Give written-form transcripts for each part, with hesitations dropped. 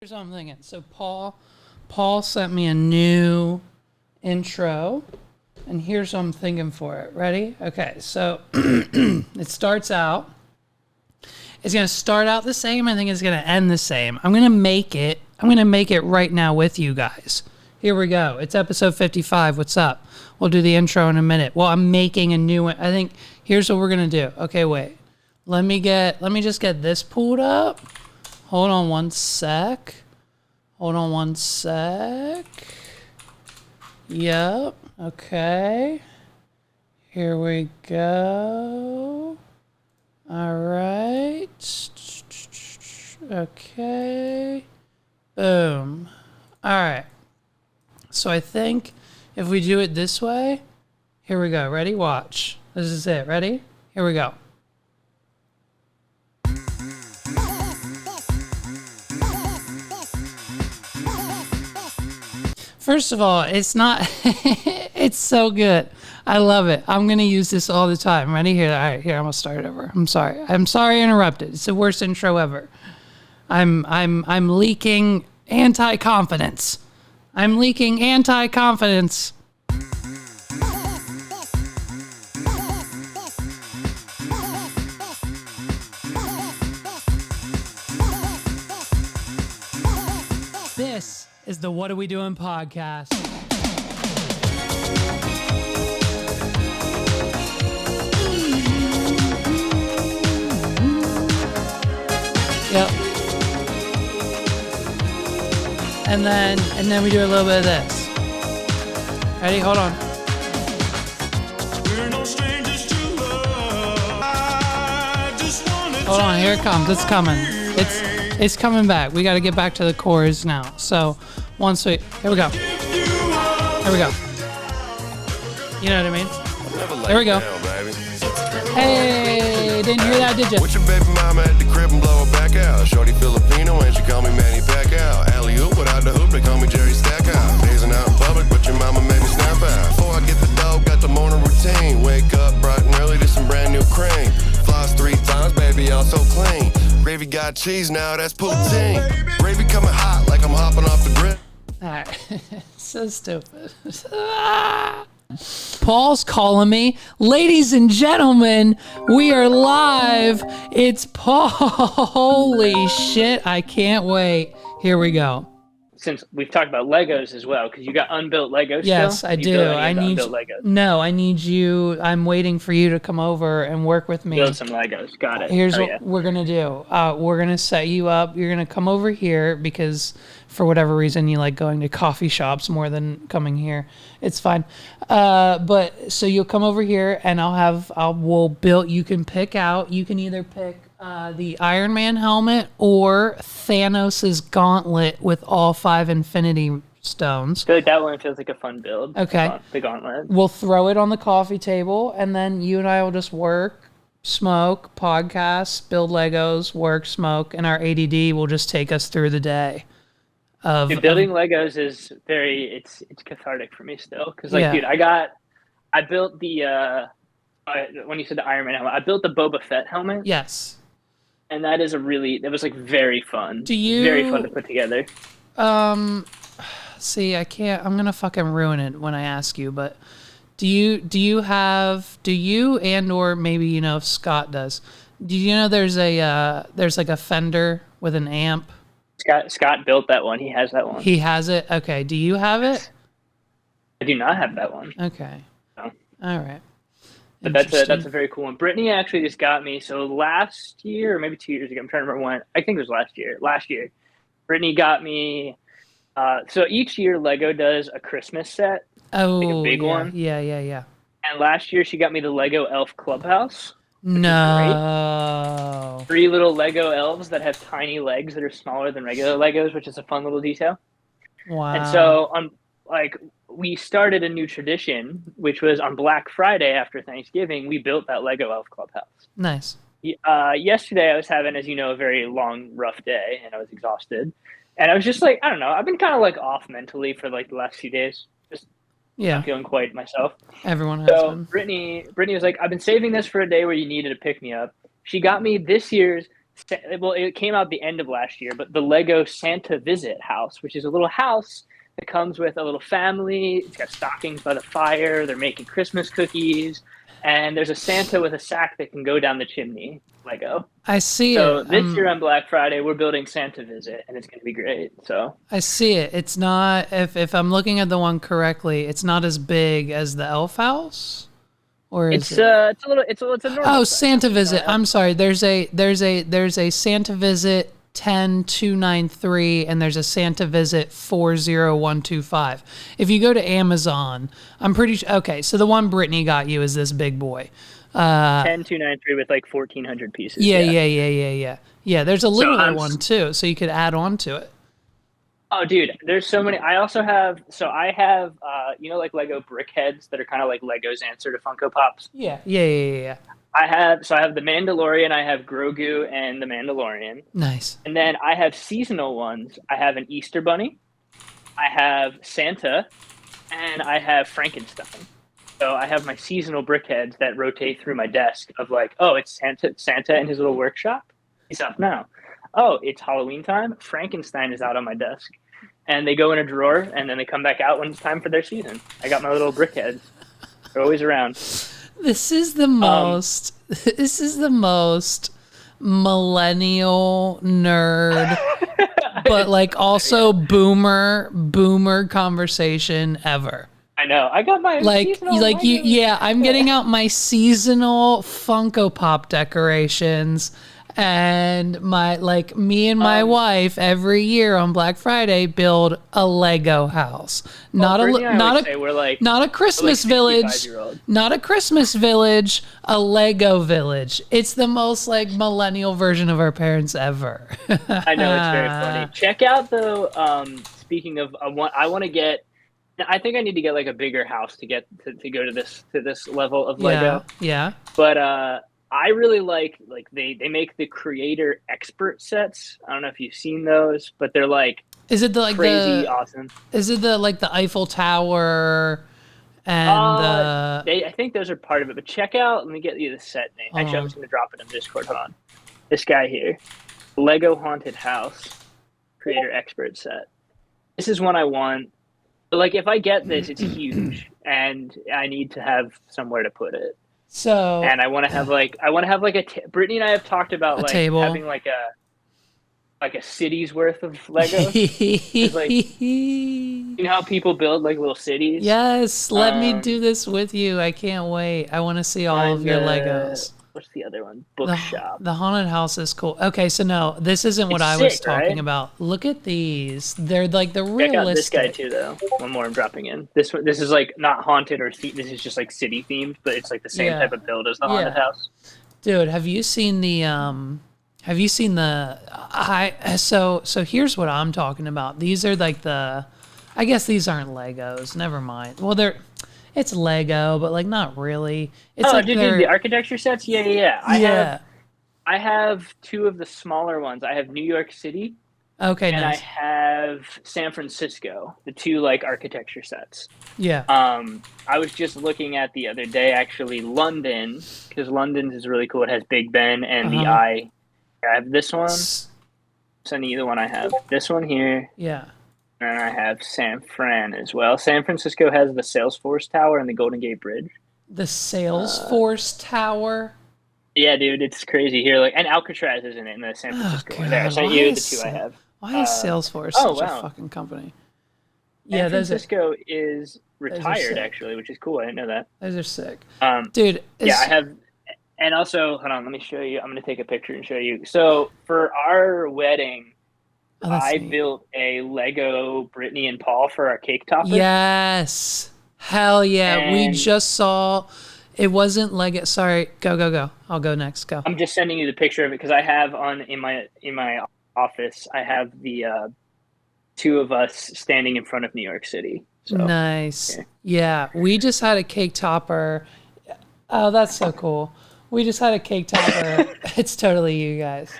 Here's what I'm thinking. So Paul sent me a new intro, and here's what I'm thinking for it. Ready? Okay, so it starts out. It's gonna start out the same. I think it's gonna end the same. I'm gonna make it right now with you guys. Here we go. It's episode 55. What's up? We'll do the intro in a minute. Well, I'm making a new one. I think here's what we're gonna do. Okay, wait. Let me just get this pulled up. Hold on one sec. Yep. Okay. Here we go. All right. Okay. Boom. All right. So I think if we do it this way, here we go. Ready? Watch. This is it. Ready? Here we go. First of all, it's not, it's so good. I love it. I'm going to use this all the time. Ready? Here. All right, here, I'm going to start over. I'm sorry I interrupted. It's the worst intro ever. I'm leaking anti-confidence. This is the What Are We Doing podcast. Yep. And then we do a little bit of this. Ready? Hold on. Hold on, here it comes. It's coming. It's coming back. We got to get back to the chorus now. So once we, here we go. You know what I mean? Here we go. Hey, didn't hear that, did you? With your baby mama at the crib and blow her back out. Shorty Filipino and she call me Manny Pacquiao. Alley-oop without the hoop, they call me Jerry Stackhouse. Dazing out in public, but your mama made me snap out. Before I get the dough, got the morning routine. Wake up bright and early to some brand new cream. Floss 3 times, baby, all so clean. Gravy got cheese now, that's poutine. Gravy coming hot like I'm hopping off the grill. Alright, so stupid. Paul's calling me. Ladies and gentlemen, we are live. It's Paul. Holy shit, I can't wait. Here we go. Since we've talked about Legos as well, because you got unbuilt Legos yes, still? I do. I need Legos. No, I need you. I'm waiting for you to come over and work with me. Build some Legos. Got it. Here's what we're going to do. We're going to set you up. You're going to come over here because for whatever reason you like going to coffee shops more than coming here. It's fine. But so you'll come over here and we'll build, you can pick out, you can either pick the Iron Man helmet or Thanos' gauntlet with all 5 Infinity Stones. I feel like that one feels like a fun build. Okay. The gauntlet. We'll throw it on the coffee table, and then you and I will just work, smoke, podcast, build Legos, work, smoke, and our ADD will just take us through the day. Dude, building Legos is it's cathartic for me still. Because, like, dude, I built the, when you said the Iron Man helmet, I built the Boba Fett helmet. Yes. And that was like very fun. Very fun to put together. See, I can't, I'm gonna fucking ruin it when I ask you, but do you and or maybe if Scott does, do you know there's like a Fender with an amp? Scott built that one. He has that one. He has it? Okay. Do you have it? I do not have that one. Okay. No. All right. But that's a very cool one. Brittany actually just got me. So last year, or maybe 2 years ago, I'm trying to remember when. I think it was last year. Brittany got me. So each year Lego does a Christmas set. Oh, like a big one. Yeah. And last year she got me the Lego Elf Clubhouse. No. 3 little Lego elves that have tiny legs that are smaller than regular Legos, which is a fun little detail. Wow. And so we started a new tradition, which was on Black Friday after Thanksgiving, we built that Lego Elf Clubhouse. Nice. Yesterday I was having, as you know, a very long, rough day, and I was exhausted. And I was just like, I don't know, I've been kind of like off mentally for like the last few days. Just not feeling quite myself. Everyone has been. Brittany was like, I've been saving this for a day where you needed to pick me up. She got me this year's well, it came out the end of last year, but the Lego Santa Visit house, which is a little house that comes with a little family. It's got stockings by the fire. They're making Christmas cookies, and there's a Santa with a sack that can go down the chimney. Lego. I see So it. this year on Black Friday, we're building Santa Visit, and it's going to be great. So I see it. It's not, if I'm looking at the one correctly, it's not as big as the Elf House, or is it's a normal. Oh, size. Santa Visit. I'm sorry. There's a Santa Visit 10293 and there's a Santa Visit 40125. If you go to Amazon, I'm pretty sure. Okay, so the one Brittany got you is this big boy. 10293 with like 1,400 pieces. Yeah. There's a littler one too, so you could add on to it. Oh, dude, there's so many. I also have. So I have, like Lego brick heads that are kind of like Lego's answer to Funko Pops. Yeah. I have the Mandalorian. I have Grogu and the Mandalorian. Nice. And then I have seasonal ones. I have an Easter Bunny. I have Santa, and I have Frankenstein. So I have my seasonal brickheads that rotate through my desk of like, oh, it's Santa in his little workshop. He's up now. Oh, it's Halloween time. Frankenstein is out on my desk. And they go in a drawer, and then they come back out when it's time for their season. I got my little brickheads. They're always around. This is the most millennial nerd, but like also boomer conversation ever. I know. I got my I'm getting out my seasonal Funko Pop decorations, and me and my wife every year on Black Friday build a Lego house. Not a Christmas village, not a Christmas village, a Lego village. It's the most like millennial version of our parents ever. I know, it's very funny. Check out though. Speaking of, I want to get. I think I need to get like a bigger house to get to go to this level of Lego. Yeah. But I really like they make the creator expert sets. I don't know if you've seen those, but they're like crazy awesome. Is it the Eiffel Tower and I think those are part of it. But check out, let me get you the set name. Actually, I'm just gonna drop it on Discord. Hold on. This guy here. Lego Haunted House Creator Expert Set. This is one I want. Like, if I get this, it's huge, and I need to have somewhere to put it. So, and I want to have Brittany and I have talked about like table. Having like a city's worth of Lego. You know how people build like little cities? Yes, let me do this with you. I can't wait. I want to see all of your Legos. What's the other one? Bookshop. The haunted house is cool. Okay, so no, this isn't what I was talking about. Look at these. They're like the realistic. Check out this guy too, though. One more I'm dropping in. This is like not haunted or this is just like city themed, but it's like the same type of build as the haunted house. Dude, have you seen the so here's what I'm talking about. These are like I guess these aren't Legos. Never mind. Well, it's Lego, but like not really. It's dude, the architecture sets? Yeah. I have two of the smaller ones. I have New York City. Okay, and nice. I have San Francisco, the two like architecture sets. Yeah. I was just looking at the other day, actually, London, because London's is really cool. It has Big Ben and the Eye. I have this one. Sending you the one I have. This one here. Yeah. And I have San Fran as well. San Francisco has the Salesforce Tower and the Golden Gate Bridge. The Salesforce Tower? Yeah, dude, it's crazy here. Like, and Alcatraz is in it in the San Francisco one. There, I sent you the two I have. Why is Salesforce such a fucking company? San Francisco is retired, actually, which is cool. I didn't know that. Those are sick. Dude. Yeah, I have. And also, hold on, let me show you. I'm going to take a picture and show you. So, for our wedding, I built a Lego Brittany and Paul for our cake topper. Yes. Hell yeah. And we just saw, it wasn't Lego. Sorry. Go. I'll go next. Go. I'm just sending you the picture of it because I have in my office, I have the two of us standing in front of New York City. So, nice. Okay. Yeah. We just had a cake topper. Oh, that's so cool. We just had a cake topper. It's totally you guys.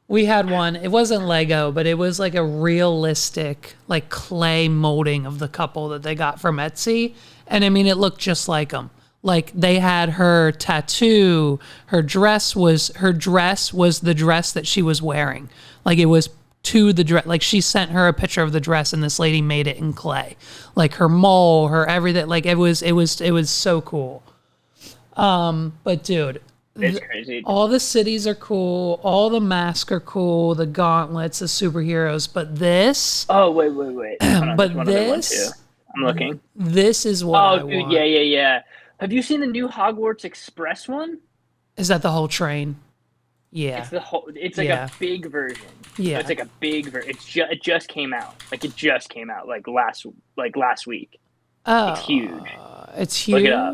We had one. It wasn't Lego, but it was like a realistic, like clay molding of the couple that they got from Etsy. And I mean, it looked just like them. Like they had her tattoo, her dress was the dress that she was wearing. Like it was to the dress. Like she sent her a picture of the dress and this lady made it in clay. Like her mole, her everything. Like it was so cool. But dude, it's crazy. All the cities are cool. All the masks are cool. The gauntlets, the superheroes. But this. Oh wait. Hold on, but one this. other one too. I'm looking. This is what I dude, want. Yeah. Have you seen the new Hogwarts Express one? Is that the whole train? Yeah. It's the whole. It's like a big version. Yeah. So it's like a big version. It just came out. Like it just came out. Like last week. Oh. It's huge. It's huge. Look it up.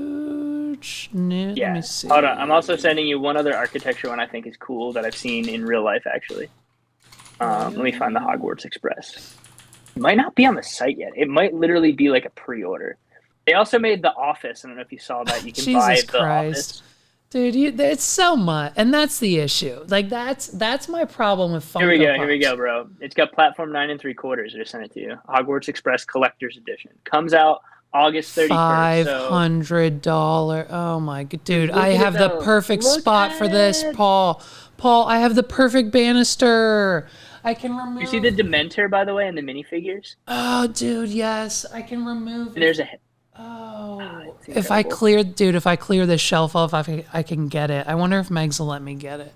Yeah. Let me see. Hold on. I'm also sending you one other architecture one I think is cool that I've seen in real life actually. Let me find the Hogwarts Express. It might not be on the site yet. It might literally be like a pre-order. They also made The Office. I don't know if you saw that. You can buy The Office. Dude, it's so much, and that's the issue. Like that's my problem with Funko Here we go, bro. It's got platform 9 3/4. I just sent it to you. Hogwarts Express Collector's Edition comes out August 31st. $500. Oh my god, dude! I have the perfect spot for this, Paul. I have the perfect banister. I can remove. You see the Dementor, by the way, in the minifigures? Oh, dude, yes, I can remove. And there's a. Oh, if I clear this shelf off, I can get it. I wonder if Megs will let me get it.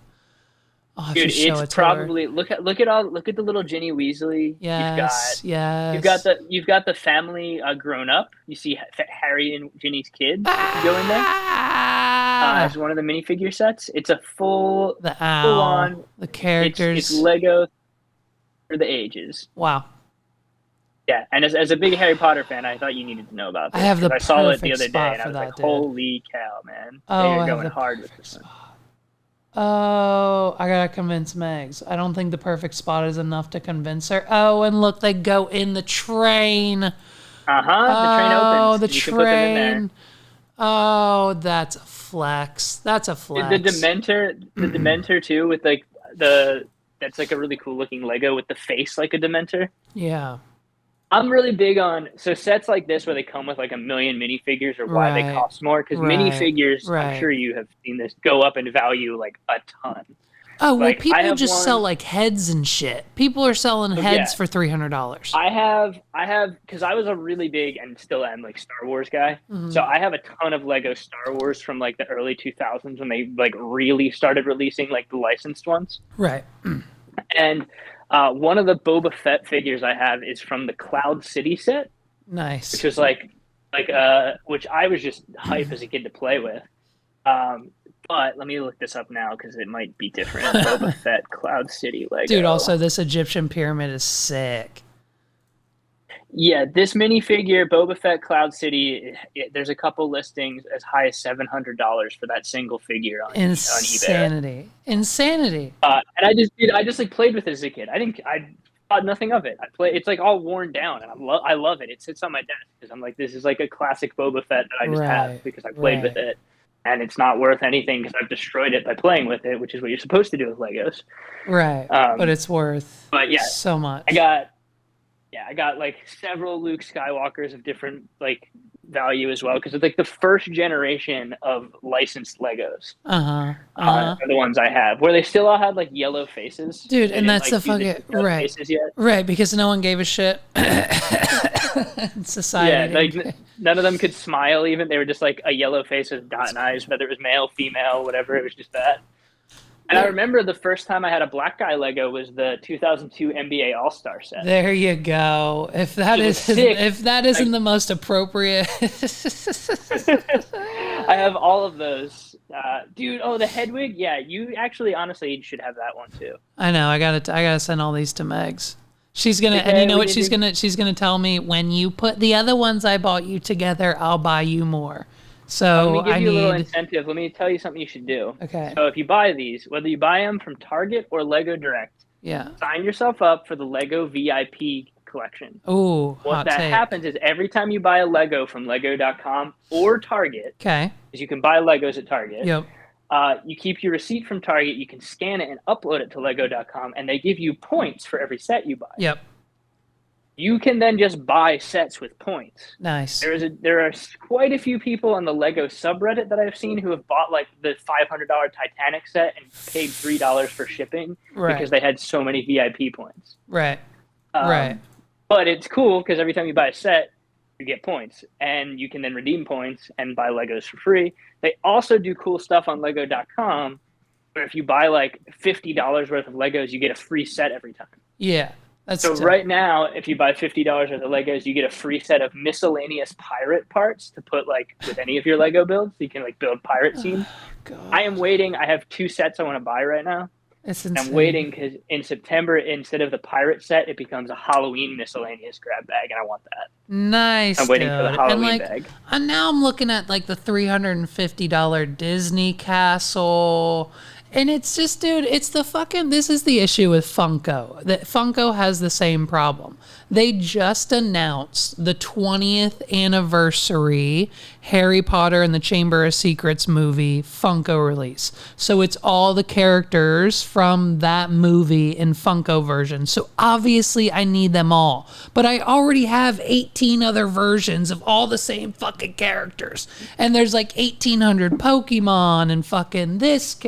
I'll have Dude, to show it's probably look at the little Ginny Weasley. Yes, You've got the family grown up. You see Harry and Ginny's kids. You go in there. As one of the minifigure sets. It's a full on. The characters. It's Lego for the ages. Wow. Yeah, and as a big Harry Potter fan, I thought you needed to know about this. I saw it the other day, and I was like, "Holy cow, man! They're going hard with this one." Oh, I gotta convince Megs. I don't think the perfect spot is enough to convince her. Oh, and look, they go in the train. The train opens. Oh, the you can put them in there. Oh, that's a flex. That's a flex. The Dementor too, with like that's like a really cool looking Lego with the face like a Dementor. Yeah. I'm really big on sets like this where they come with like a million minifigures or why they cost more because minifigures, I'm sure you have seen this, go up in value like a ton. Oh, well, like, people just sell like heads and shit. People are selling heads for $300. I have because I was a really big and still am like Star Wars guy. Mm-hmm. So I have a ton of Lego Star Wars from like the early 2000s when they like really started releasing like the licensed ones. Right. And one of the Boba Fett figures I have is from the Cloud City set. Nice. Which was which I was just hype as a kid to play with. But let me look this up now because it might be different. Boba Fett Cloud City Lego. Dude, also this Egyptian pyramid is sick. Yeah, this minifigure, Boba Fett Cloud City, there's a couple listings as high as $700 for that single figure on eBay. Insanity. And I just like played with it as a kid. I thought nothing of it. It's like all worn down, and I love it. It sits on my desk because I'm like, this is like a classic Boba Fett that I just have because I played with it, and it's not worth anything because I've destroyed it by playing with it, which is what you're supposed to do with Legos. Right. But it's worth. So much. I got like several Luke Skywalkers of different like value as well because it's like the first generation of licensed Legos. Are the ones I have where they still all had like yellow faces. Dude, and that's the fucking right because no one gave a shit. Society. Yeah, like none of them could smile even. They were just like a yellow face with dot eyes, whether it was male, female, whatever. It was just that. And I remember the first time I had a black guy Lego was the 2002 NBA All-Star set. There you go. If that isn't the most appropriate. I have all of those. Dude, the Hedwig? Yeah, you actually honestly should have that one too. I know. I gotta send all these to Megs. She's gonna and you know what she's gonna tell me, when you put the other ones I bought you together, I'll buy you more. So let me give you a little incentive. Let me tell you something you should do. Okay. So if you buy these, whether you buy them from Target or Lego Direct, sign yourself up for the Lego VIP collection. Ooh, what happens is every time you buy a Lego from Lego.com or Target, because you can buy Legos at Target. Yep. You keep your receipt from Target. You can scan it and upload it to Lego.com, and they give you points for every set you buy. Yep. you can then just buy sets with points. Nice. There are quite a few people on the Lego subreddit that I've seen who have bought like the $500 Titanic set and paid $3 for shipping because they had so many VIP points. Right. But it's cool because every time you buy a set, you get points, and you can then redeem points and buy Legos for free. They also do cool stuff on Lego.com, where if you buy like $50 worth of Legos, you get a free set every time. Yeah. So right now, if you buy $50 worth of Legos, you get a free set of miscellaneous pirate parts to put like with any of your Lego builds. So you can like build pirate scenes. I am waiting. I have 2 sets I want to buy right now. It's insane. I'm waiting because in September, instead of the pirate set, it becomes a Halloween miscellaneous grab bag, and I want that. Nice. I'm waiting for the Halloween bag. And now I'm looking at like the $350 Disney castle. And it's just, dude, it's the fucking, this is the issue with Funko. That Funko has the same problem. They just announced the 20th anniversary Harry Potter and the Chamber of Secrets movie Funko release. So it's all the characters from that movie in Funko version. So obviously I need them all. But I already have 18 other versions of all the same fucking characters. And there's like 1,800 Pokemon and fucking this.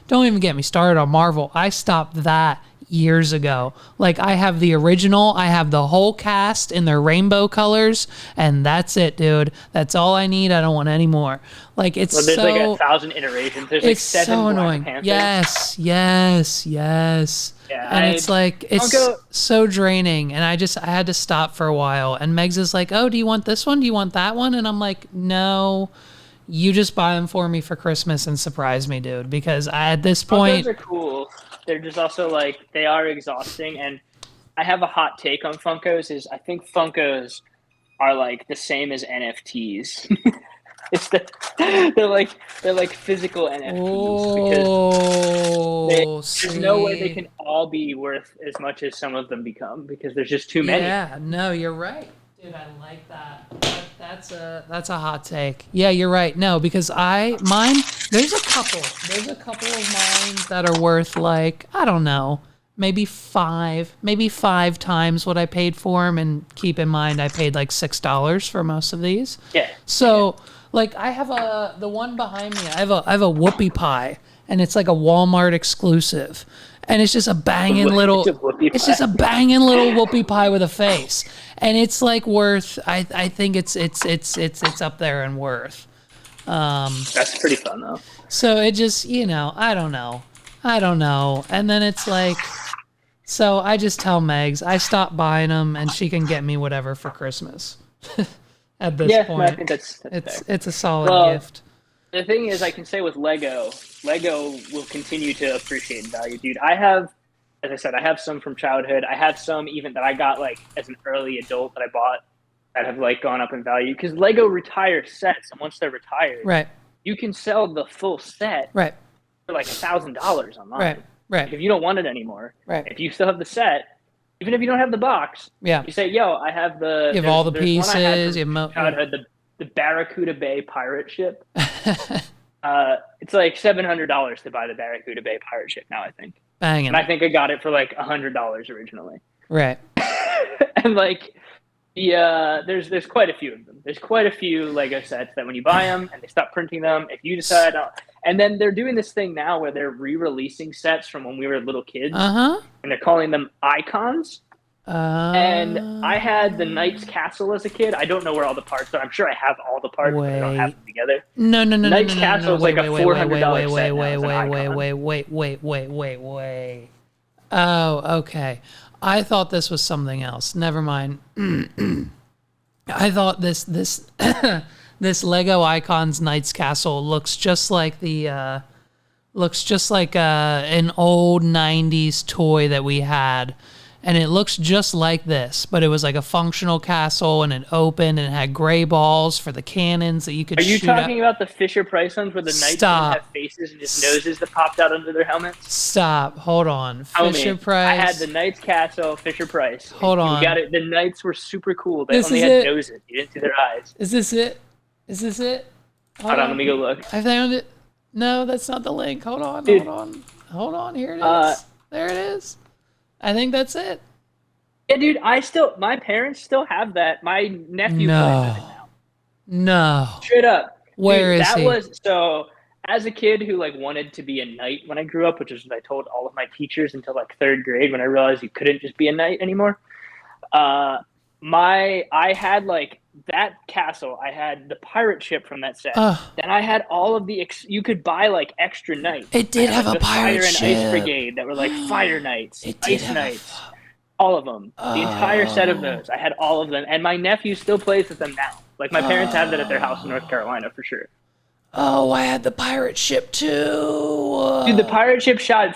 Don't even get me started on Marvel. I stopped that years ago. Like, I have the original, I have the whole cast in their rainbow colors, and that's it, dude. That's all I need. I don't want any more. Like, it's there's like 1,000 iterations. There's like 7 so annoying. Black Yes. Yeah, and it's like, it's so draining. And I had to stop for a while. And Megs is like, oh, do you want this one? Do you want that one? And I'm like, no. You just buy them for me for Christmas and surprise me, dude. Because at this point, Funkos are cool. They're just also like, they are exhausting. And I have a hot take on Funkos is I think Funkos are like the same as NFTs. They're like physical NFTs because there's no way they can all be worth as much as some of them become because there's just too many. Yeah, no, you're right. Dude, I like that. That's a hot take. Yeah, you're right. No, because there's a couple of mine that are worth like, I don't know, maybe five times what I paid for them. And keep in mind, I paid like $6 for most of these. Yeah. So like I have the one behind me, I have a whoopie pie, and it's like a Walmart exclusive. And it's just a banging little whoopie pie with a face. And it's like worth, I think it's up there in worth. That's pretty fun though. So it just, I don't know. And then it's like, so I just tell Megs, I stop buying them and she can get me whatever for Christmas. At this point. I think that's it's a solid gift. The thing is, I can say with Lego will continue to appreciate in value, dude. I have, as I said, I have some from childhood. I have some even that I got like as an early adult that I bought that have like gone up in value because Lego retires sets, and once they're retired, right, you can sell the full set, right, for like $1,000 online, right. If you don't want it anymore, right. If you still have the set, even if you don't have the box, yeah, you say, "Yo, I have the." You have all the pieces. You have childhood, the Barracuda Bay pirate ship. It's like $700 to buy the Barracuda Bay pirate ship now, I think. Banging. And I think I got it for like $100 originally. Right. And like, there's quite a few of them. There's quite a few Lego sets that when you buy them and they stop printing them, if you decide, and then they're doing this thing now where they're re-releasing sets from when we were little kids, and they're calling them icons. And I had the Knight's Castle as a kid. I don't know where all the parts are. I'm sure I have all the parts, but I don't have them together. No. Knight's Castle is like a $400 set. Wait. Oh, okay. I thought this was something else. Never mind. I thought this this Lego Icons Knight's Castle looks just like an old 90s toy that we had. And it looks just like this, but it was like a functional castle, and it opened, and it had gray balls for the cannons that you could shoot. Are you talking about the Fisher-Price ones where the knights didn't have faces and just noses that popped out under their helmets? Stop. Hold on. Fisher-Price. I had the Knight's Castle, Fisher-Price. Hold on. You got it. The knights were super cool. They only had noses. You didn't see their eyes. Is this it? Hold on. Let me go look. I found it. No, that's not the link. Hold on. Here it is. There it is. I think that's it. Yeah, dude, my parents still have that. My nephew plays with it No. now. No. Straight up. Where Dude, is that he? was so as a kid who like wanted to be a knight when I grew up, which is what I told all of my teachers until like third grade when I realized you couldn't just be a knight anymore. Uh I had like that castle. I had the pirate ship from that set. Uh, Then I had all of you could buy like extra knights. it I did had have like a the pirate fire and ice ship. brigade that were like fire knights, It did ice have knights, all of them. The entire set of Oh. those. I had all of them, and my nephew still plays with them now. Like my parents have that at their house in North Carolina for sure. Oh, I had the pirate ship Dude, the too. pirate ship shot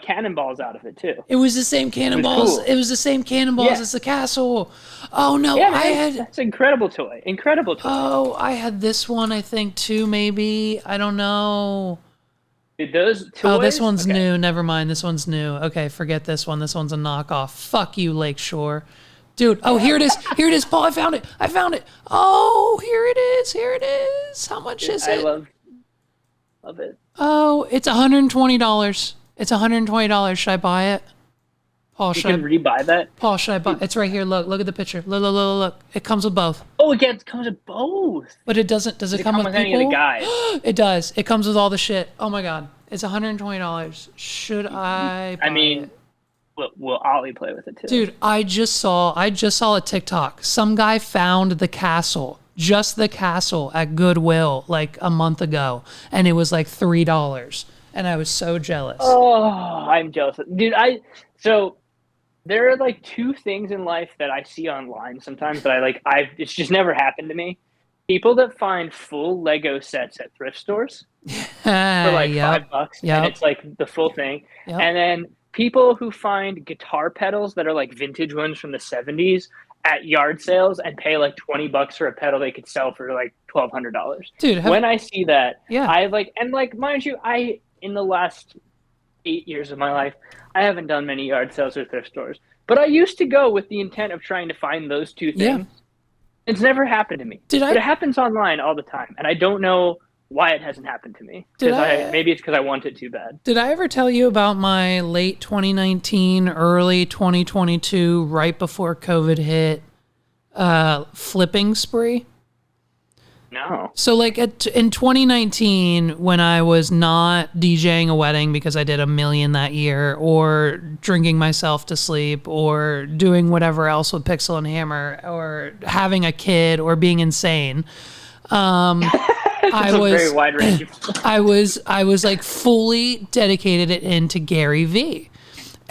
cannonballs out of it too. It was the same It was cannonballs. cool. It was the same cannonballs Yeah, as the castle. Oh no, yeah, I man, had that's an incredible toy. Incredible toy. oh, I had this one I think too maybe. I don't know. Dude, those Oh, this toys. one's Okay, new. Never mind. This one's new. Okay, forget this one. This one's a knockoff. Fuck you, Lakeshore. Dude, oh, here it is. Here it is, Paul. I found it. I found it. Oh, here it is. Here it is. How much dude, is I it? love it. Oh, it's $120. It's $120. Should I buy it? Paul, You can rebuy that. Paul, should I buy? It's right here. Look at the picture. Look. It comes with both. Oh, it comes with both. But it doesn't. Does it come with any of people? the guys? It does. It comes with all the shit. Oh my god. It's $120. Should I buy I mean, it? will Ollie play with it too? Dude, I just saw a TikTok. Some guy found the castle, just the castle at Goodwill like a month ago, and it was like $3. And I was so jealous. Oh, I'm jealous. Dude, so there are like two things in life that I see online sometimes that it's just never happened to me. People that find full Lego sets at thrift stores for like Yep. $5 Yep. and it's like the full thing. Yep. And then people who find guitar pedals that are like vintage ones from the 70s at yard sales and pay like $20 for a pedal they could sell for like $1,200. Dude, When I see that, Yeah. I like, and like, mind you, in the last 8 years of my life, I haven't done many yard sales or thrift stores, but I used to go with the intent of trying to find those two things. Yeah. It's never happened to me. But it happens online all the time, and I don't know why it hasn't happened to me. Maybe it's because I want it too bad. Did I ever tell you about my late 2019, early 2022, right before COVID hit, flipping spree? No. So like in 2019, when I was not DJing a wedding because I did a million that year, or drinking myself to sleep, or doing whatever else with Pixel and Hammer, or having a kid, or being insane, I was very wide range. I was like fully dedicated it into Gary Vee.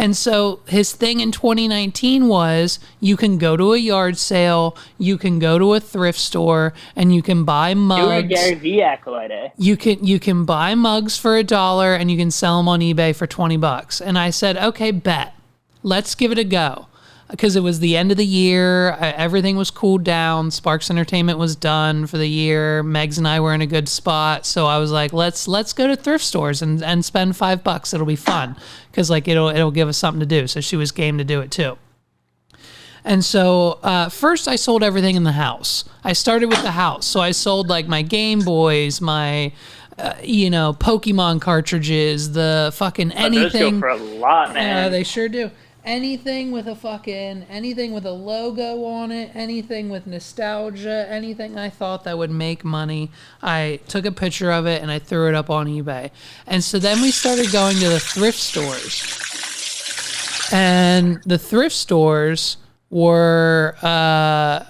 And so his thing in 2019 was you can go to a yard sale, you can go to a thrift store, and you can buy mugs. You're a Gary Vee acolyte, eh? You can buy mugs for $1 and you can sell them on eBay for $20. And I said, okay, bet. Let's give it a go. Because it was the end of the year, everything was cooled down. Sparks Entertainment was done for the year. Megs and I were in a good spot, so I was like, let's go to thrift stores and spend $5. It'll be fun, because like it'll give us something to do. So she was game to do it too. And so first I sold everything in the house. I started with the house, so I sold like my Game Boys, my Pokemon cartridges, the fucking anything. Those go for a lot, man. They sure do. Anything with a logo on it, anything with nostalgia, anything I thought that would make money, I took a picture of it and I threw it up on eBay. And so then we started going to the thrift stores. And the thrift stores were a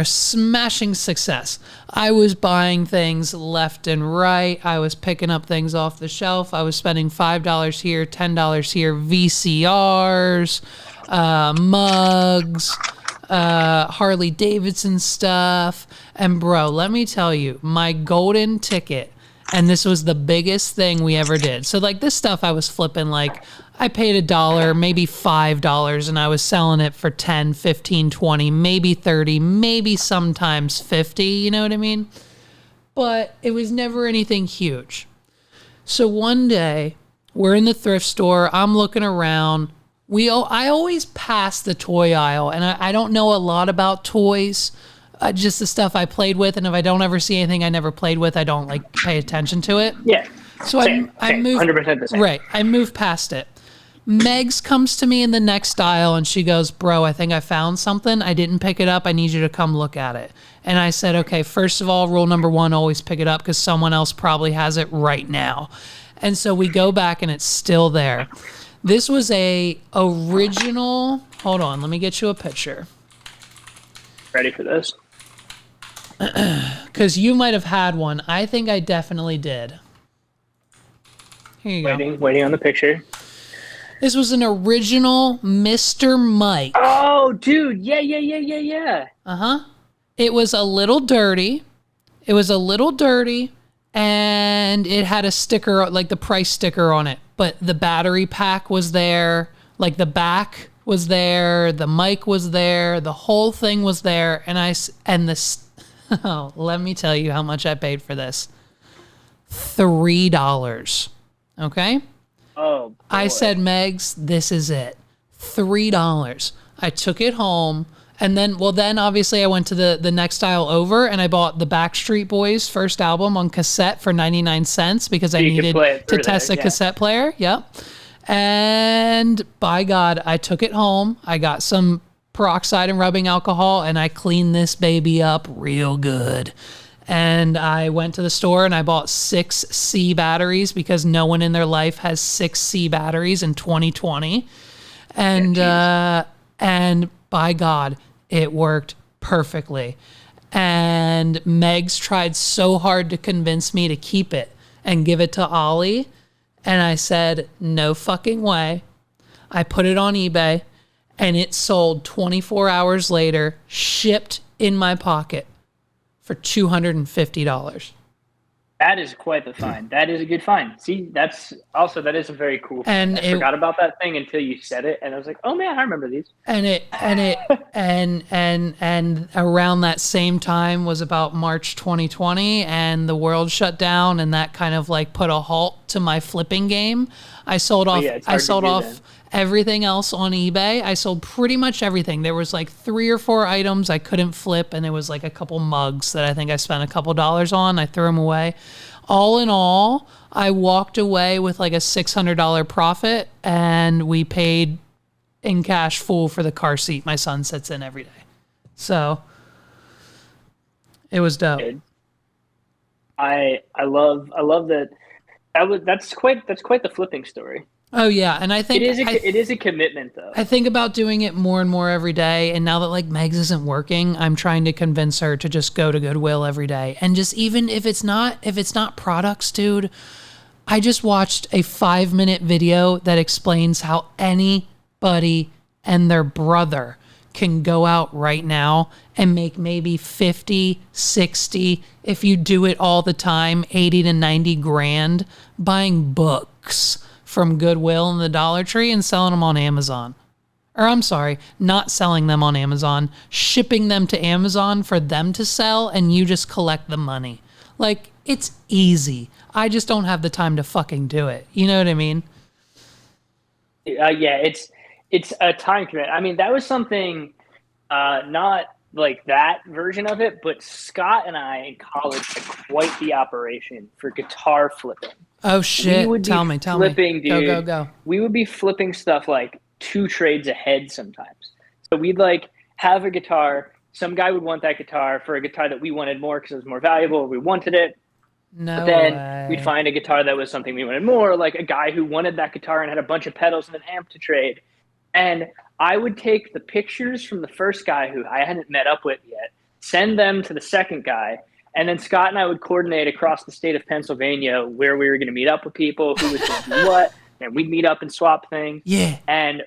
smashing success. I was buying things left and right. I was picking up things off the shelf. I was spending $5 here, $10 here, VCRs, mugs, Harley Davidson stuff. And bro, let me tell you, my golden ticket, and this was the biggest thing we ever did. So like this stuff I was flipping, like I paid $1, maybe $5, and I was selling it for 10, 15, 20, maybe 30, maybe sometimes 50, you know what I mean? But it was never anything huge. So one day, we're in the thrift store, I'm looking around. I always pass the toy aisle, and I don't know a lot about toys, just the stuff I played with, and if I don't ever see anything I never played with, I don't pay attention to it. Yeah. So Same, I moved 100% the same. Right, I moved past it. Megs comes to me in the next aisle and she goes, bro, I think I found something. I didn't pick it up. I need you to come look at it. And I said, okay, first of all, rule number 1, always pick it up because someone else probably has it right now. And so we go back and it's still there. This was a original, hold on, let me get you a picture. Ready for this? Because you might have had one. I think I definitely did. Here you go. Waiting on the picture. This was an original Mr. Mike. Oh, dude. Yeah. Uh-huh. It was a little dirty. And it had a sticker, like the price sticker on it. But the battery pack was there. Like the back was there. The mic was there. The whole thing was there. Oh, let me tell you how much I paid for this. $3. Okay? Oh, boy. I said, Megs, this is it. $3. I took it home. And then obviously I went to the next aisle over and I bought the Backstreet Boys first album on cassette for 99 cents because I needed to test a cassette player. Yep. And by God, I took it home. I got some peroxide and rubbing alcohol and I cleaned this baby up real good. And I went to the store and I bought 6C batteries because no one in their life has 6C batteries in 2020. And by God, it worked perfectly. And Megs tried so hard to convince me to keep it and give it to Ollie. And I said, no fucking way. I put it on eBay and it sold 24 hours later, shipped in my pocket for $250. That is quite the find. That is a good find. See, that is a very cool find. And I forgot about that thing until you said it, and I was like, oh man, I remember these. And around that same time was about March 2020, and the world shut down, and that kind of like put a halt to my flipping game. I sold off everything else on eBay. I sold pretty much everything. There was like 3 or 4 items I couldn't flip, and there was like a couple mugs that I think I spent a couple dollars on. I threw them away. All in all, I walked away with like a $600 profit, and we paid in cash full for the car seat my son sits in every day. So it was dope. I love that. That's quite the flipping story. Oh yeah, and I think it is a commitment though. I think about doing it more and more every day, and now that like Megs isn't working, I'm trying to convince her to just go to Goodwill every day. And just even if it's not products, dude, I just watched a 5-minute video that explains how anybody and their brother can go out right now and make maybe 50, 60, if you do it all the time, 80 to 90 grand buying books from Goodwill and the Dollar Tree and selling them on Amazon. Or I'm sorry, not selling them on Amazon, shipping them to Amazon for them to sell, and you just collect the money. Like, it's easy. I just don't have the time to fucking do it. You know what I mean? Yeah, it's a time commitment. I mean, that was something, not like that version of it, but Scott and I in college had quite the operation for guitar flipping. Oh shit! Tell me. Dude, Go. We would be flipping stuff like 2 trades ahead sometimes. So we'd like have a guitar. Some guy would want that guitar for a guitar that we wanted more because it was more valuable. We wanted it. No But then way. we'd find a guitar that was something we wanted more, like a guy who wanted that guitar and had a bunch of pedals and an amp to trade. And I would take the pictures from the first guy who I hadn't met up with yet, send them to the second guy, and then Scott and I would coordinate across the state of Pennsylvania where we were going to meet up with people, who was going to do what, and we'd meet up and swap things. Yeah. And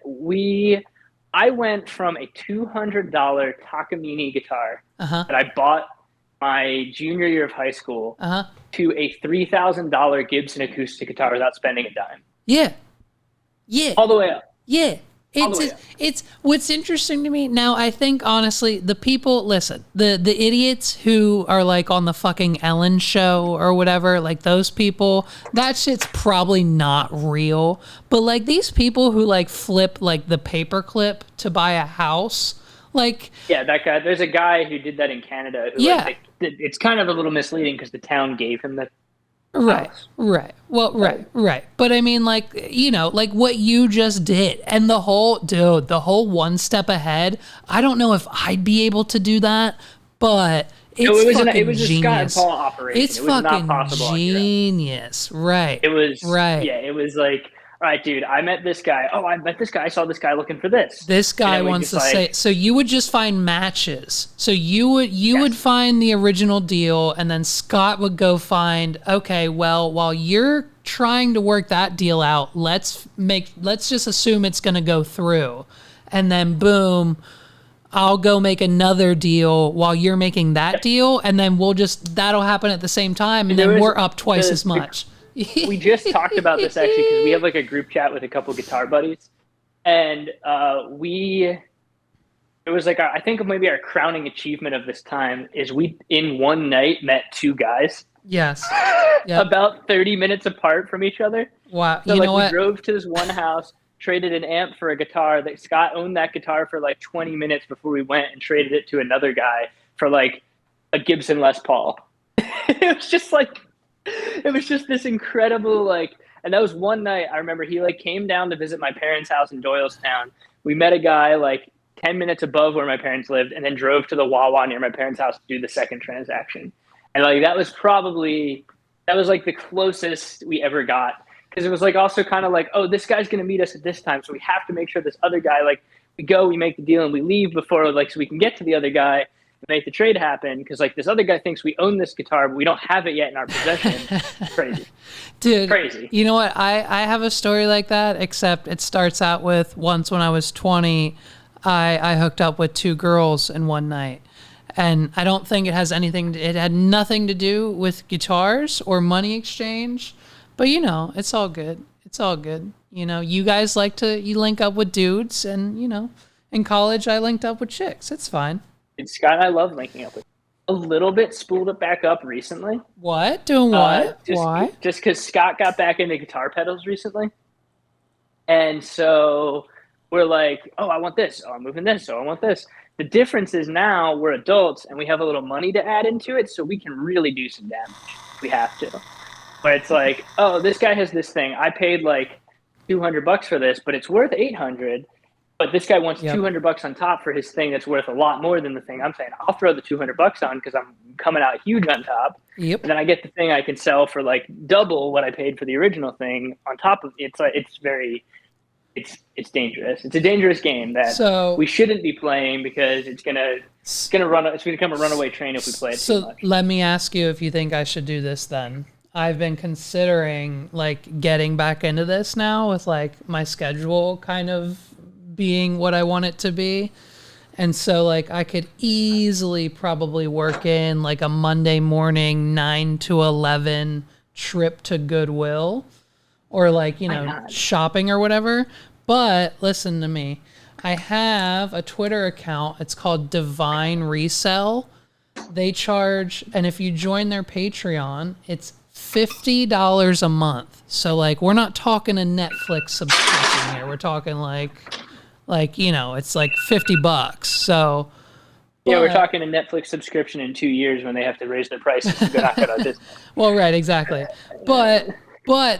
I went from a $200 Takamine guitar that I bought my junior year of high school to a $3,000 Gibson acoustic guitar without spending a dime. Yeah. All the way up. Yeah. It's what's interesting to me now. I think honestly, the people listen, the idiots who are like on the fucking Ellen show or whatever, like those people, that shit's probably not real. But like these people who like flip like the paperclip to buy a house, like that guy. There's a guy who did that in Canada. Who, like, it's kind of a little misleading because the town gave him Right, right. Well, right. But I mean, like, you know, like what you just did and the whole one step ahead. I don't know if I'd be able to do that, but It was a Scott and genius. Paul operation. It's It was not fucking possible on your own. genius. Right. It was, Right. yeah, it was like, all right, dude, I met this guy. Oh, I met this guy. I saw this guy looking for this. This And guy then we wants just, to say, so you would just find matches. So you would find the original deal, and then Scott would go find, okay, well, while you're trying to work that deal out, let's just assume it's going to go through. And then boom, I'll go make another deal while you're making that deal, and then that'll happen at the same time, and then we're up twice as much. We just talked about this actually because we have like a group chat with a couple guitar buddies, and it was like I think maybe our crowning achievement of this time is we in one night met two guys. Yes. Yep. About 30 minutes apart from each other. Wow. So you like know what? we drove to this one house, traded an amp for a guitar. That Scott owned that guitar for like 20 minutes before we went and traded it to another guy for like a Gibson Les Paul. It was just like. It was just this incredible, like, and that was one night. I remember he like came down to visit my parents' house in Doylestown. We met a guy like 10 minutes above where my parents lived, and then drove to the Wawa near my parents' house to do the second transaction. And like that was like the closest we ever got, because it was like also kind of like, oh, this guy's gonna meet us at this time, so we have to make sure this other guy, like, we make the deal and we leave before, like, so we can get to the other guy. Make the trade happen, because like this other guy thinks we own this guitar but we don't have it yet in our possession. Crazy, dude. Crazy. You know what, I have a story like that, except it starts out with once when I was 20, I hooked up with two girls in one night, and I don't think it had nothing to do with guitars or money exchange, but you know, it's all good. You know, you guys you link up with dudes, and you know, in college I linked up with chicks. It's fine. Scott and I love linking up with a little bit, spooled it back up recently. What? Doing what? Why? Just because Scott got back into guitar pedals recently. And so we're like, oh, I want this. Oh, I'm moving this. Oh, I want this. The difference is now we're adults and we have a little money to add into it, so we can really do some damage. We have to. But it's like, oh, this guy has this thing. I paid like $200 for this, but it's worth $800. But this guy wants $200 on top for his thing that's worth a lot more than the thing I'm saying. I'll throw the $200 on because I'm coming out huge on top. Yep. And then I get the thing I can sell for like double what I paid for the original thing on top of it. It's dangerous. It's a dangerous game that we shouldn't be playing, because it's gonna become a runaway train if we play it too much. So let me ask you if you think I should do this then. I've been considering like getting back into this now with like my schedule kind of being what I want it to be. And so like I could easily probably work in like a Monday morning 9 to 11 trip to Goodwill, or like, you know, shopping or whatever. But listen to me. I have a Twitter account. It's called Divine Resell. They charge, and if you join their Patreon, it's $50 a month. So like we're not talking a Netflix subscription here. We're talking like, you know, it's like $50. So yeah, we're talking a Netflix subscription in 2 years when they have to raise their prices. They're not gonna just... Well, right, exactly. But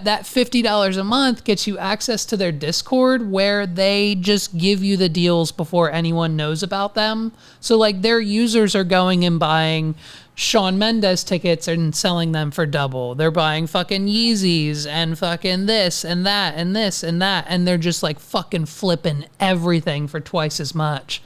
that $50 a month gets you access to their Discord, where they just give you the deals before anyone knows about them. So like their users are going and buying Shawn Mendes tickets and selling them for double. They're buying fucking Yeezys and fucking this and that and this and that. And they're just like fucking flipping everything for twice as much.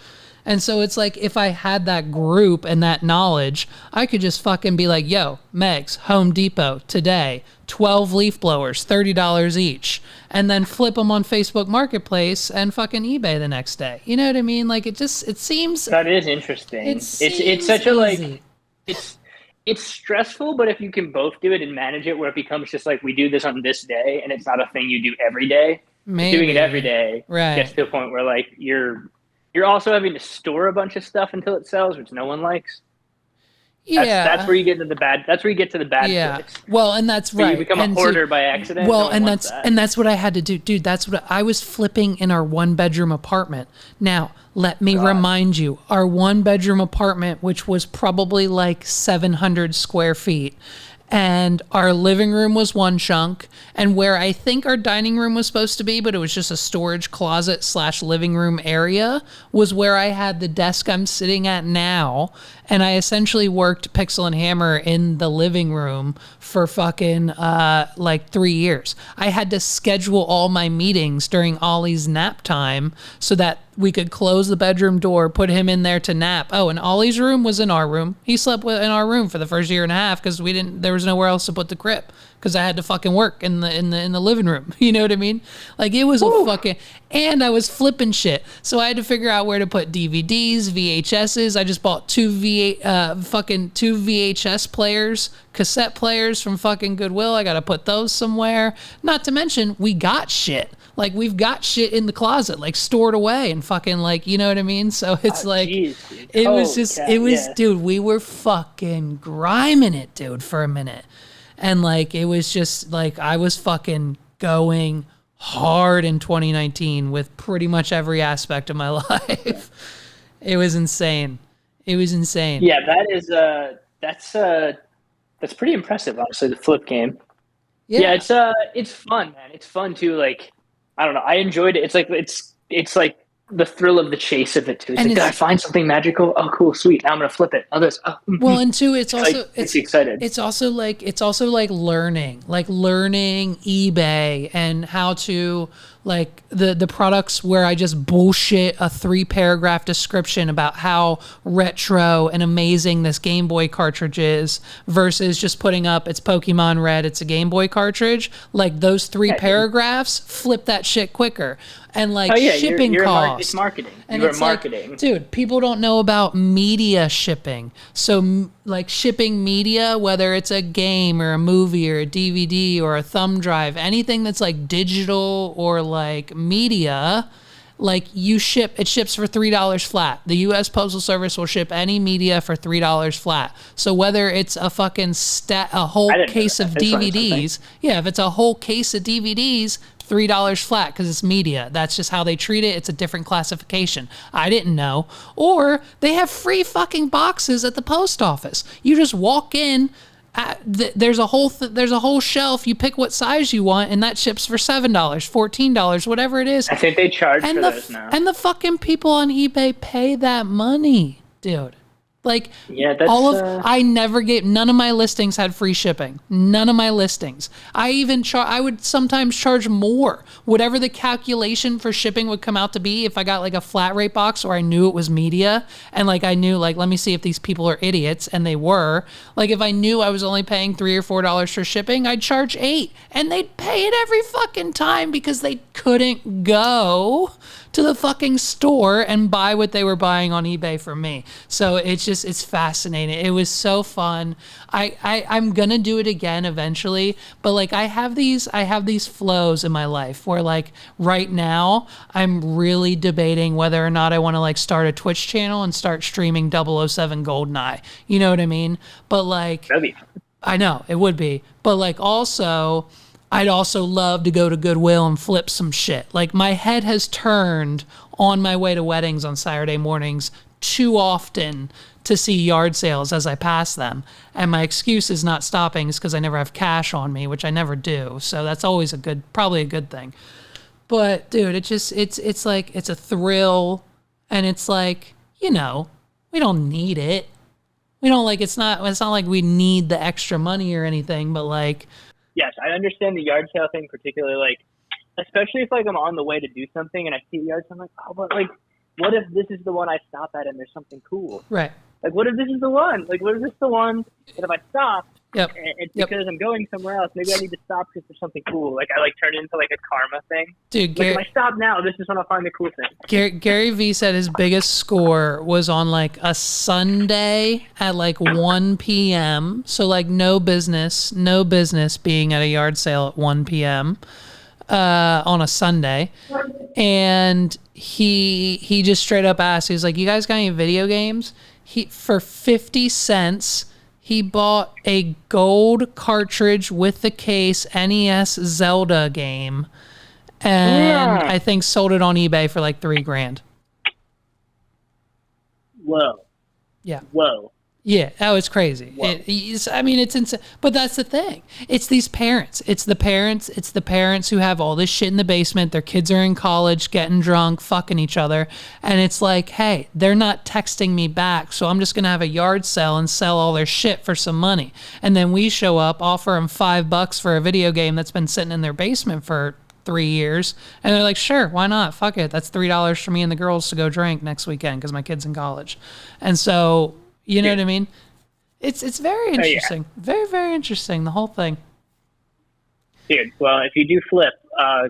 And so it's like, if I had that group and that knowledge, I could just fucking be like, yo, Megs, Home Depot today, 12 leaf blowers, $30 each, and then flip them on Facebook Marketplace and fucking eBay the next day. You know what I mean? Like it seems... That is interesting. It's such a like... It's stressful, but if you can both do it and manage it, where it becomes just like, we do this on this day and it's not a thing you do every day. Maybe. Doing it every day right. Gets to a point where like you're also having to store a bunch of stuff until it sells, which no one likes. That's where you get to the bad. That's where you get to the bad. Yeah. Place. Well, and that's right. You become a hoarder by accident. Well, and that's what I had to do, dude. That's what I was flipping in our 1-bedroom apartment. Now, let me remind you, our 1-bedroom apartment, which was probably like 700 square feet, and our living room was one chunk, and where I think our dining room was supposed to be, but it was just a storage closet / living room area, was where I had the desk I'm sitting at now. And I essentially worked Pixel and Hammer in the living room for fucking like 3 years. I had to schedule all my meetings during Ollie's nap time so that we could close the bedroom door, put him in there to nap. Oh, and Ollie's room was in our room. He slept in our room for the first year and a half because there was nowhere else to put the crib because I had to fucking work in the living room. You know what I mean? Like it was a fucking, and I was flipping shit. So I had to figure out where to put DVDs, VHSs. I just bought two VHS players, cassette players from fucking Goodwill. I got to put those somewhere. Not to mention we got shit. Like we've got shit in the closet, like stored away and fucking like, you know what I mean? So it's dude, we were fucking griming it, dude, for a minute. And like, it was just like, I was fucking going hard in 2019 with pretty much every aspect of my life. It was insane. It was insane. Yeah, that's pretty impressive, honestly, the flip game. Yeah, it's fun, man. It's fun too. Like, I don't know. I enjoyed it. It's like the thrill of the chase of it too. It's like, did I find something magical? Oh, cool, sweet. Now I'm gonna flip it. Oh, this. Oh. Well, and two, it's also like, it's excited. It's also like learning eBay and how to like the products where I just bullshit a 3-paragraph description about how retro and amazing this Game Boy cartridge is versus just putting up it's Pokemon Red, it's a Game Boy cartridge. Like those 3 paragraphs, flip that shit quicker. And like shipping costs. It's marketing. And you're marketing. Like, dude, people don't know about media shipping. So like shipping media, whether it's a game or a movie or a DVD or a thumb drive, anything that's like digital or like media, like it ships for $3 flat. The U.S. Postal Service will ship any media for $3 flat. So whether it's a fucking a whole case of DVDs, if it's a whole case of DVDs, $3 flat because it's media. That's just how they treat it. It's a different classification. I didn't know. Or they have free fucking boxes at the post office. You just walk in. There's a whole shelf. You pick what size you want, and that ships for $7, $14, whatever it is. I think they charge for those now. And the fucking people on eBay pay that money, dude. Like, I never gave, none of my listings had free shipping. None of my listings. I would sometimes charge more. Whatever the calculation for shipping would come out to be if I got like a flat rate box or I knew it was media and like I knew like, let me see if these people are idiots, and they were. Like if I knew I was only paying $3 or $4 for shipping, I'd charge $8, and they'd pay it every fucking time because they couldn't go to the fucking store and buy what they were buying on eBay from me. So it's fascinating. It was so fun. I'm gonna do it again eventually, but like I have these flows in my life where like right now I'm really debating whether or not I want to like start a Twitch channel and start streaming 007 GoldenEye. You know what I mean? But like, that'd be fun. I know it would be, but like also I'd also love to go to Goodwill and flip some shit. Like my head has turned on my way to weddings on Saturday mornings too often to see yard sales as I pass them. And my excuse is not stopping is because I never have cash on me, which I never do. So that's always probably a good thing. But dude, it's like, it's a thrill, and it's like, you know, we don't need it. We don't like, it's not like we need the extra money or anything, but like, yes, I understand the yard sale thing, particularly like, especially if like I'm on the way to do something and I see a yard sale, I'm like, oh, but like, what if this is the one I stop at and there's something cool? Right. Like, what if this is the one? Like, what if this is the one that if I stop, it's because I'm going somewhere else. Maybe I need to stop because there's something cool. Like, I like turn it into like a karma thing. Dude, like, if I stop now, this is when I'll find the cool thing. Gary V said his biggest score was on like a Sunday at like 1 p.m. So like no business being at a yard sale at 1 p.m. On a Sunday. And he just straight up asked, he was like, you guys got any video games? For 50 cents, he bought a gold cartridge with the case NES Zelda game, and I think sold it on eBay for like $3,000. Whoa. Yeah. Whoa. Yeah, oh, it's crazy. It's insane. But that's the thing. It's these parents. It's the parents who have all this shit in the basement. Their kids are in college, getting drunk, fucking each other. And it's like, hey, they're not texting me back, so I'm just going to have a yard sale and sell all their shit for some money. And then we show up, offer them $5 for a video game that's been sitting in their basement for 3 years. And they're like, sure, why not? Fuck it. That's $3 for me and the girls to go drink next weekend because my kid's in college. And so... You know what I mean? It's very interesting. Very, very interesting, the whole thing. Dude, well, if you do flip, I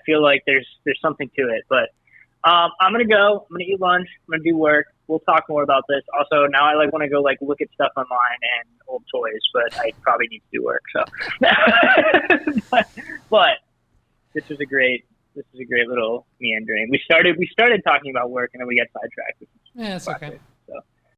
feel like there's something to it. But I'm going to go. I'm going to eat lunch. I'm going to do work. We'll talk more about this. Also, now I want to go look at stuff online and old toys, but I probably need to do work. So, but this is a great little meandering. We started talking about work and then we got sidetracked. Yeah, it's okay.